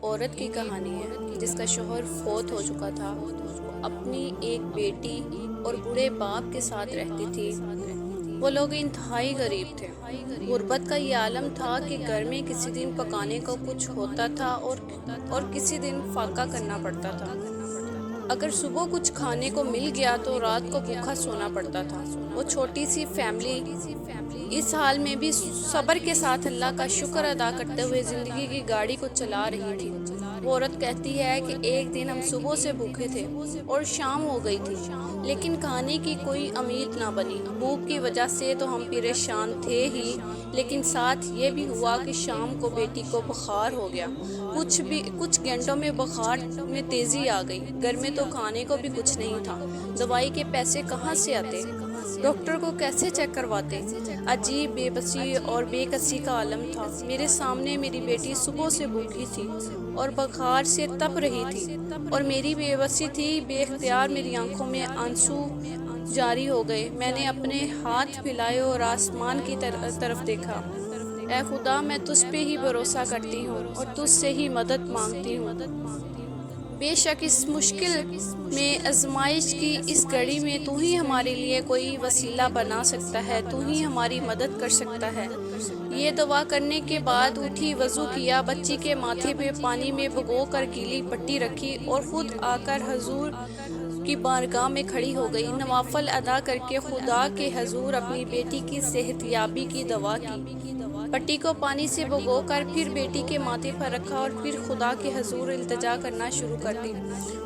عورت کی کہانی ہے جس کا شوہر فوت ہو چکا تھا۔ اپنی ایک بیٹی اور بوڑھے باپ کے ساتھ رہتی تھی۔ وہ لوگ انتہائی غریب تھے۔ غربت کا یہ عالم تھا کہ گھر میں کسی دن پکانے کو کچھ ہوتا تھا اور کسی دن فاقہ کرنا پڑتا تھا۔ اگر صبح کچھ کھانے کو مل گیا تو رات کو بھوکا سونا پڑتا تھا۔ وہ چھوٹی سی فیملی اس حال میں بھی صبر کے ساتھ اللہ کا شکر ادا کرتے ہوئے زندگی کی گاڑی کو چلا رہی تھی۔ وہ عورت کہتی ہے کہ ایک دن ہم صبح سے بھوکے تھے اور شام ہو گئی تھی، لیکن کھانے کی کوئی امید نہ بنی۔ بھوک کی وجہ سے تو ہم پریشان تھے ہی، لیکن ساتھ یہ بھی ہوا کہ شام کو بیٹی کو بخار ہو گیا۔ کچھ گھنٹوں میں بخار میں تیزی آ گئی۔ گھر میں تو کھانے کو بھی کچھ نہیں تھا۔ دوائی کے پیسے کہاں سے آتے؟ ڈاکٹر کو کیسے چیک کرواتے؟ عجیب بے بسی اور بے کسی کا عالم تھا۔ میرے سامنے میری بیٹی صبح سے بھوکی تھی اور بخار سے تپ رہی تھی، اور میری بے بسی تھی۔ بے اختیار میری آنکھوں میں آنسو جاری ہو گئے۔ میں نے اپنے ہاتھ پھیلائے اور آسمان کی طرف دیکھا۔ اے خدا، میں تجھ پہ ہی بھروسہ کرتی ہوں اور تجھ سے ہی مدد مانگتی ہوں۔ بے شک اس مشکل میں، آزمائش کی اس گھڑی میں تو ہی ہمارے لیے کوئی وسیلہ بنا سکتا ہے، تو ہی ہماری مدد کر سکتا ہے۔ یہ دعا کرنے کے بعد اٹھی، وضو کیا، بچی کے ماتھے پہ پانی میں بھگو کر گیلی پٹی رکھی اور خود آ کر حضور کی بارگاہ میں کھڑی ہو گئی۔ نوافل ادا کر کے خدا کے حضور اپنی بیٹی کی صحت یابی کی دعا کی۔ پٹی کو پانی سے بھگو کر پھر بیٹی کے ماتھے پر رکھا اور پھر خدا کے حضور التجا کرنا شروع کر دی۔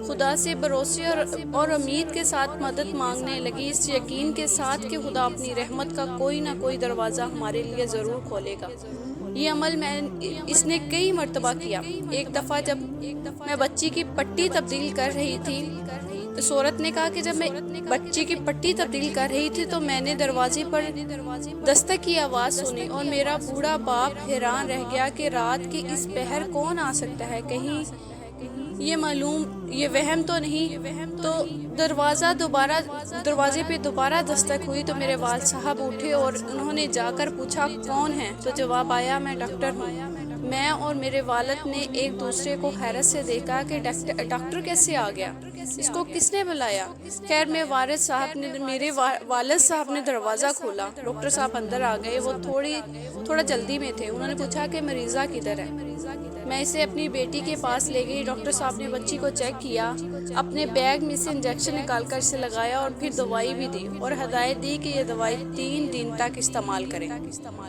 خدا سے بھروسے اور امید کے ساتھ مدد مانگنے لگی، اس یقین کے ساتھ کہ خدا اپنی رحمت کا کوئی نہ کوئی دروازہ ہمارے لیے ضرور کھولے گا۔ یہ عمل اس نے کئی مرتبہ کیا۔ ایک دفعہ جب میں بچی کی پٹی تبدیل کر رہی تھی، اس عورت نے کہا کہ جب میں بچی کی پٹی تبدیل کر رہی تھی تو میں نے دروازے پر دستک کی آواز سنی، اور میرا بوڑھا باپ حیران رہ گیا کہ رات کے اس پہر کون آ سکتا ہے، کہیں یہ وہم تو نہیں۔ تو دروازے پہ دوبارہ دستک ہوئی تو میرے والد صاحب اٹھے اور انہوں نے جا کر پوچھا کون ہے، تو جواب آیا میں ڈاکٹر ہوں۔ میں اور میرے والد نے ایک دوسرے کو حیرت سے دیکھا کہ ڈاکٹر کیسے آ گیا، اس کو کس نے بلایا؟ خیر میرے والد صاحب نے دروازہ کھولا، ڈاکٹر صاحب اندر آ گئے۔ وہ تھوڑا جلدی میں تھے۔ انہوں نے پوچھا کہ مریضہ کدھر ہے؟ میں اسے اپنی بیٹی کے پاس لے گئی۔ ڈاکٹر صاحب نے بچی کو چیک کیا، اپنے بیگ میں سے انجیکشن نکال کر اسے لگایا اور پھر دوائی بھی دی اور ہدایت دی کہ یہ دوائی 3 دن تک استعمال کریں،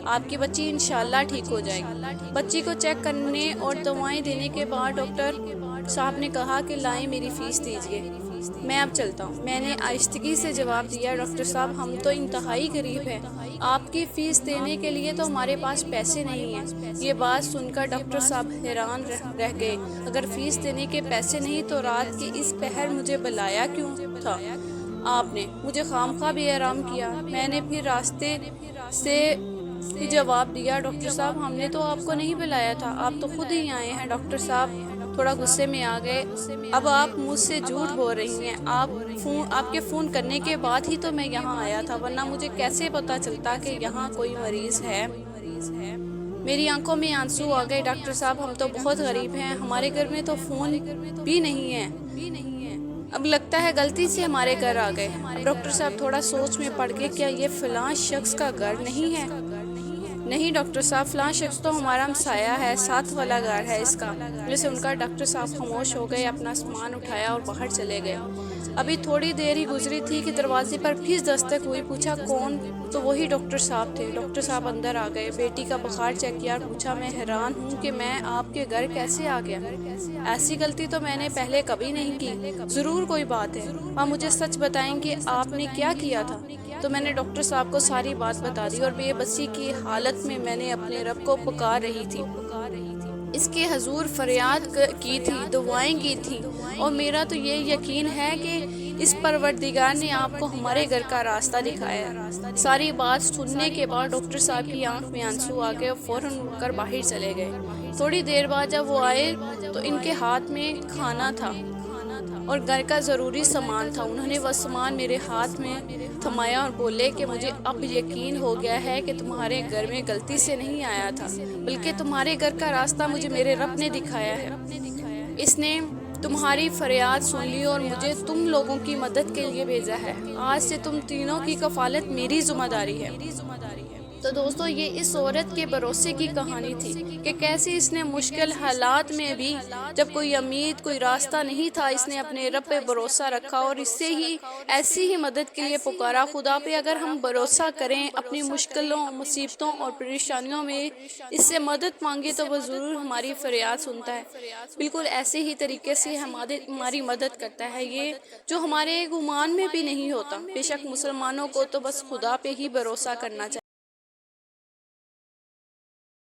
آپ کی بچی انشاءاللہ ٹھیک ہو جائے گی۔ بچی کو چیک کرنے اور دوائیں دینے کے بعد ڈاکٹر صاحب نے کہا کہ لائیں میری فیس دیجیے، میں اب چلتا ہوں۔ میں نے آہستگی سے جواب دیا، ڈاکٹر صاحب ہم تو انتہائی غریب ہیں، آپ کی فیس دینے کے لیے تو ہمارے پاس پیسے نہیں ہیں۔ یہ بات سن کر ڈاکٹر صاحب حیران رہ گئے۔ اگر فیس دینے کے پیسے نہیں تو رات کے اس پہر مجھے بلایا کیوں تھا آپ نے؟ مجھے خواہ بے آرام کیا۔ میں نے پھر راستے سے جواب دیا، ڈاکٹر صاحب ہم نے تو آپ کو نہیں بلایا تھا، آپ تو خود ہی آئے ہیں۔ ڈاکٹر صاحب تھوڑا غصے میں آ گئے، اب آپ مجھ سے جھوٹ بول رہی ہیں، آپ کے فون کرنے کے بعد ہی تو میں یہاں آیا تھا، ورنہ مجھے کیسے پتا چلتا کہ یہاں کوئی مریض ہے؟ میری آنکھوں میں آنسو آ گئے۔ ڈاکٹر صاحب ہم تو بہت غریب ہیں، ہمارے گھر میں تو فون بھی نہیں ہے، اب لگتا ہے غلطی سے ہمارے گھر آ گئے۔ اب ڈاکٹر صاحب تھوڑا سوچ میں پڑ گئے، کیا یہ فلاں شخص کا گھر نہیں ہے؟ نہیں ڈاکٹر صاحب، فلاں شخص تو ہمارا ہمسایہ ہے، ساتھ والا گھر ہے اس کا۔ یہ سن کر ڈاکٹر صاحب خاموش ہو گئے، اپنا سامان اٹھایا اور باہر چلے گئے۔ ابھی تھوڑی دیر ہی گزری تھی کہ دروازے پر پھر دستک ہوئی۔ پوچھا کون؟ تو وہی ڈاکٹر صاحب تھے۔ ڈاکٹر صاحب اندر آ گئے، بیٹی کا بخار چیک کیا اور پوچھا میں حیران ہوں کہ میں آپ کے گھر کیسے آ گیا، ایسی غلطی تو میں نے پہلے کبھی نہیں کی، ضرور کوئی بات ہے، آپ مجھے سچ بتائیں کہ آپ نے کیا کیا تھا؟ تو میں نے ڈاکٹر صاحب کو ساری بات بتا دی، اور بے بسی کی حالت میں نے اپنے رب کو پکار رہی تھی، اس کے حضور فریاد کی تھی، دعائیں کی تھیں، اور میرا تو یہ یقین ہے کہ اس پروردگار نے آپ کو ہمارے گھر کا راستہ دکھایا ہے۔ ساری بات سننے کے بعد ڈاکٹر صاحب کی آنکھ میں آنسو آ گئے اور فوراً اٹھ کر باہر چلے گئے۔ تھوڑی دیر بعد جب وہ آئے تو ان کے ہاتھ میں کھانا تھا۔ اور گھر کا ضروری سامان تھا۔ انہوں نے وہ سامان میرے ہاتھ میں تھمایا اور بولے کہ مجھے اب یقین ہو گیا ہے کہ تمہارے گھر میں غلطی سے نہیں آیا تھا، بلکہ تمہارے گھر کا راستہ مجھے میرے رب نے دکھایا ہے۔ اس نے تمہاری فریاد سن لی اور مجھے تم لوگوں کی مدد کے لیے بھیجا ہے۔ آج سے تم تینوں کی کفالت میری ذمہ داری ہے۔ تو دوستو، یہ اس عورت کے بھروسے کی کہانی تھی کہ کیسے اس نے مشکل حالات میں بھی، جب کوئی امید، کوئی راستہ نہیں تھا، اس نے اپنے رب پہ بھروسہ رکھا اور اس سے ہی ایسی ہی مدد کے لیے پکارا۔ خدا پہ اگر ہم بھروسہ کریں، اپنی مشکلوں، مصیبتوں اور پریشانیوں میں اس سے مدد مانگے تو وہ ضرور ہماری فریاد سنتا ہے، بالکل ایسے ہی طریقے سے ہماری مدد کرتا ہے، یہ جو ہمارے گمان میں بھی نہیں ہوتا۔ بے شک مسلمانوں کو تو بس خدا پہ ہی بھروسہ کرنا چاہیے۔